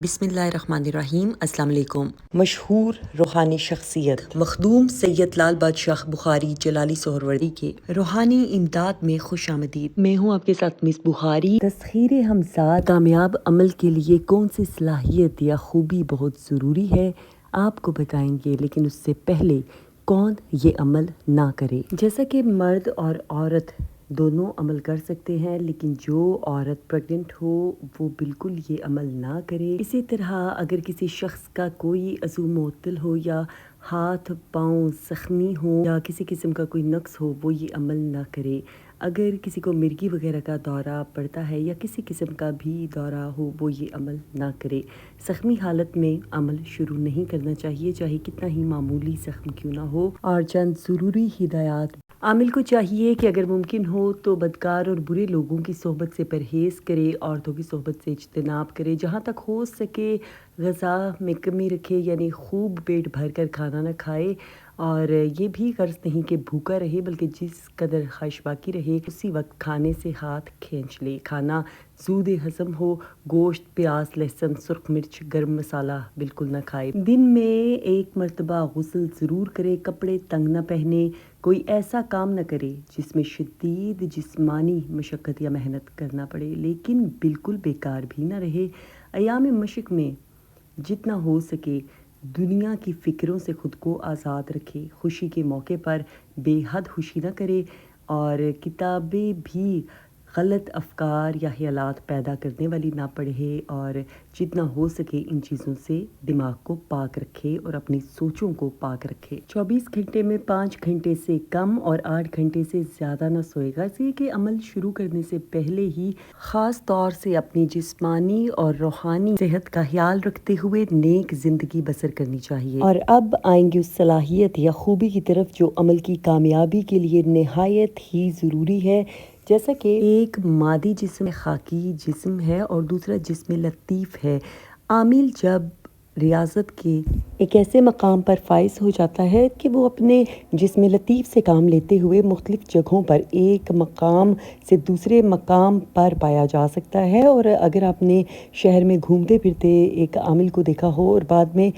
بسم اللہ الرحمن الرحیم۔ السلام علیکم۔ مشہور روحانی شخصیت مخدوم سید لال بادشاہ بخاری جلالی سہروردی کے روحانی امداد میں خوش آمدید۔ میں ہوں آپ کے ساتھ مس بخاری۔ تسخیر ہمزاد کامیاب عمل کے لیے کون سی صلاحیت یا خوبی بہت ضروری ہے آپ کو بتائیں گے، لیکن اس سے پہلے کون یہ عمل نہ کرے۔ جیسا کہ مرد اور عورت دونوں عمل کر سکتے ہیں، لیکن جو عورت پریگننٹ ہو وہ بالکل یہ عمل نہ کرے۔ اسی طرح اگر کسی شخص کا کوئی عضو معطل ہو یا ہاتھ پاؤں زخمی ہو یا کسی قسم کا کوئی نقص ہو وہ یہ عمل نہ کرے۔ اگر کسی کو مرگی وغیرہ کا دورہ پڑتا ہے یا کسی قسم کا بھی دورہ ہو وہ یہ عمل نہ کرے۔ زخمی حالت میں عمل شروع نہیں کرنا چاہیے، چاہے کتنا ہی معمولی زخم کیوں نہ ہو۔ اور چند ضروری ہدایات: عامل کو چاہیے کہ اگر ممکن ہو تو بدکار اور برے لوگوں کی صحبت سے پرہیز کرے، عورتوں کی صحبت سے اجتناب کرے، جہاں تک ہو سکے غذا میں کمی رکھے، یعنی خوب پیٹ بھر کر کھانا نہ کھائے، اور یہ بھی غرض نہیں کہ بھوکا رہے بلکہ جس قدر خواہش باقی رہے اسی وقت کھانے سے ہاتھ کھینچ لے۔ کھانا زود ہضم ہو، گوشت، پیاز، لہسن، سرخ مرچ، گرم مسالہ بالکل نہ کھائے۔ دن میں ایک مرتبہ غسل ضرور کرے، کپڑے تنگ نہ پہنے، کوئی ایسا کام نہ کرے جس میں شدید جسمانی مشقت یا محنت کرنا پڑے، لیکن بالکل بیکار بھی نہ رہے۔ ایام مشق میں جتنا ہو سکے دنیا کی فکروں سے خود کو آزاد رکھے۔ خوشی کے موقع پر بے حد خوشی نہ کرے، اور کتابیں بھی غلط افکار یا خیالات پیدا کرنے والی نہ پڑھے، اور جتنا ہو سکے ان چیزوں سے دماغ کو پاک رکھے اور اپنی سوچوں کو پاک رکھے۔ 24 گھنٹے میں 5 گھنٹے سے کم اور 8 گھنٹے سے زیادہ نہ سوئے گا، اس لیے کہ عمل شروع کرنے سے پہلے ہی خاص طور سے اپنی جسمانی اور روحانی صحت کا خیال رکھتے ہوئے نیک زندگی بسر کرنی چاہیے۔ اور اب آئیں گے اس صلاحیت یا خوبی کی طرف جو عمل کی کامیابی کے لیے نہایت ہی ضروری ہے۔ جیسا کہ ایک مادی جسم خاکی جسم ہے اور دوسرا جسم لطیف ہے۔ عامل جب ریاضت کے ایک ایسے مقام پر فائز ہو جاتا ہے کہ وہ اپنے جسم لطیف سے کام لیتے ہوئے مختلف جگہوں پر ایک مقام سے دوسرے مقام پر پایا جا سکتا ہے، اور اگر آپ نے شہر میں گھومتے پھرتے ایک عامل کو دیکھا ہو اور بعد میں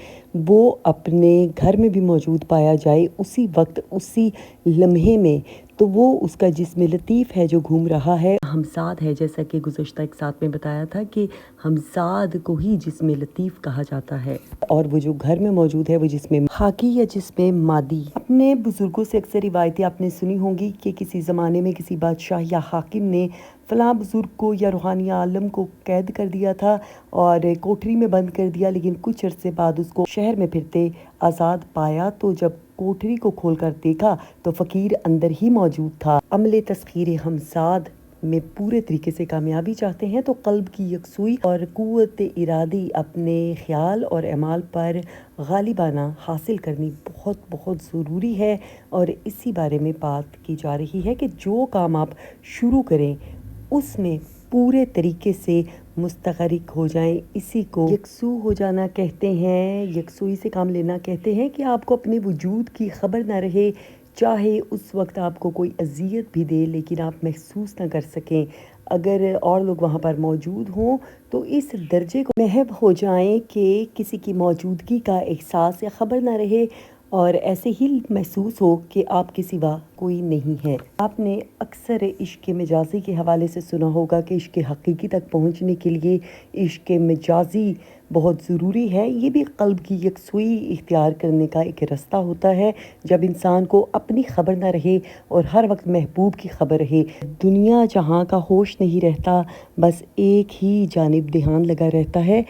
وہ اپنے گھر میں بھی موجود پایا جائے اسی وقت اسی لمحے میں، تو وہ اس کا جسم لطیف ہے جو گھوم رہا ہے، ہمزاد ہے۔ جیسا کہ گزشتہ ایک ساتھ میں بتایا تھا کہ ہمزاد کو ہی جسم لطیف کہا جاتا ہے، اور وہ جو گھر میں موجود ہے وہ جسم خاکی یا جسم مادی۔ اپنے بزرگوں سے اکثر روایتیں آپ نے سنی ہوں گی کہ کسی زمانے میں کسی بادشاہ یا حاکم نے فلاں بزرگ کو یا روحانی عالم کو قید کر دیا تھا اور کوٹری میں بند کر دیا، لیکن کچھ عرصے بعد اس کو شہر میں پھرتے آزاد پایا، تو جب کوٹری کو کھول کر دیکھا تو فقیر اندر ہی موجود تھا۔ عمل تسخیر ہمزاد میں پورے طریقے سے کامیابی چاہتے ہیں تو قلب کی یکسوئی اور قوت ارادی اپنے خیال اور اعمال پر غالبانہ حاصل کرنی بہت بہت ضروری ہے، اور اسی بارے میں بات کی جا رہی ہے کہ جو کام آپ شروع کریں اس میں پورے طریقے سے مستغرق ہو جائیں۔ اسی کو یکسو ہو جانا کہتے ہیں، یکسوئی سے کام لینا کہتے ہیں، کہ آپ کو اپنے وجود کی خبر نہ رہے، چاہے اس وقت آپ کو کوئی اذیت بھی دے لیکن آپ محسوس نہ کر سکیں۔ اگر اور لوگ وہاں پر موجود ہوں تو اس درجے کو محو ہو جائیں کہ کسی کی موجودگی کا احساس یا خبر نہ رہے، اور ایسے ہی محسوس ہو کہ آپ کے سوا کوئی نہیں ہے۔ آپ نے اکثر عشق مجازی کے حوالے سے سنا ہوگا کہ عشق حقیقی تک پہنچنے کے لیے عشق مجازی بہت ضروری ہے۔ یہ بھی قلب کی یکسوئی اختیار کرنے کا ایک راستہ ہوتا ہے، جب انسان کو اپنی خبر نہ رہے اور ہر وقت محبوب کی خبر رہے، دنیا جہاں کا ہوش نہیں رہتا، بس ایک ہی جانب دھیان لگا رہتا ہے۔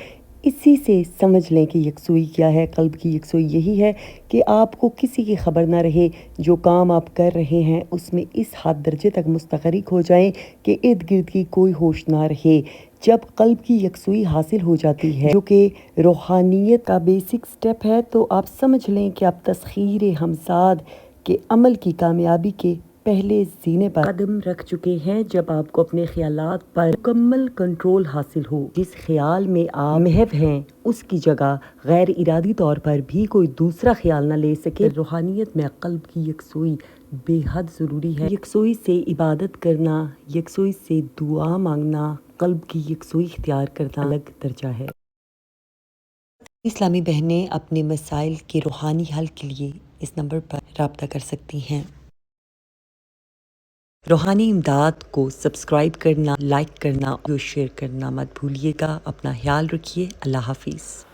اسی سے سمجھ لیں کہ یکسوئی کیا ہے۔ قلب کی یکسوئی یہی ہے کہ آپ کو کسی کی خبر نہ رہے، جو کام آپ کر رہے ہیں اس میں اس حد درجے تک مستغرق ہو جائیں کہ ارد گرد کی کوئی ہوش نہ رہے۔ جب قلب کی یکسوئی حاصل ہو جاتی ہے، جو کہ روحانیت کا بیسک سٹیپ ہے، تو آپ سمجھ لیں کہ آپ تسخیر ہمزاد کے عمل کی کامیابی کے پہلے زینے پر قدم رکھ چکے ہیں، جب آپ کو اپنے خیالات پر مکمل کنٹرول حاصل ہو۔ جس خیال میں آپ محو ہیں اس کی جگہ غیر ارادی طور پر بھی کوئی دوسرا خیال نہ لے سکے۔ روحانیت میں قلب کی یکسوئی بے حد ضروری ہے۔ یکسوئی سے عبادت کرنا، یکسوئی سے دعا مانگنا، قلب کی یکسوئی اختیار کرنا الگ درجہ ہے۔ اسلامی بہنیں اپنے مسائل کے روحانی حل کے لیے اس نمبر پر رابطہ کر سکتی ہیں۔ روحانی امداد کو سبسکرائب کرنا، لائک کرنا اور شیئر کرنا مت بھولیے گا۔ اپنا خیال رکھیے۔ اللہ حافظ۔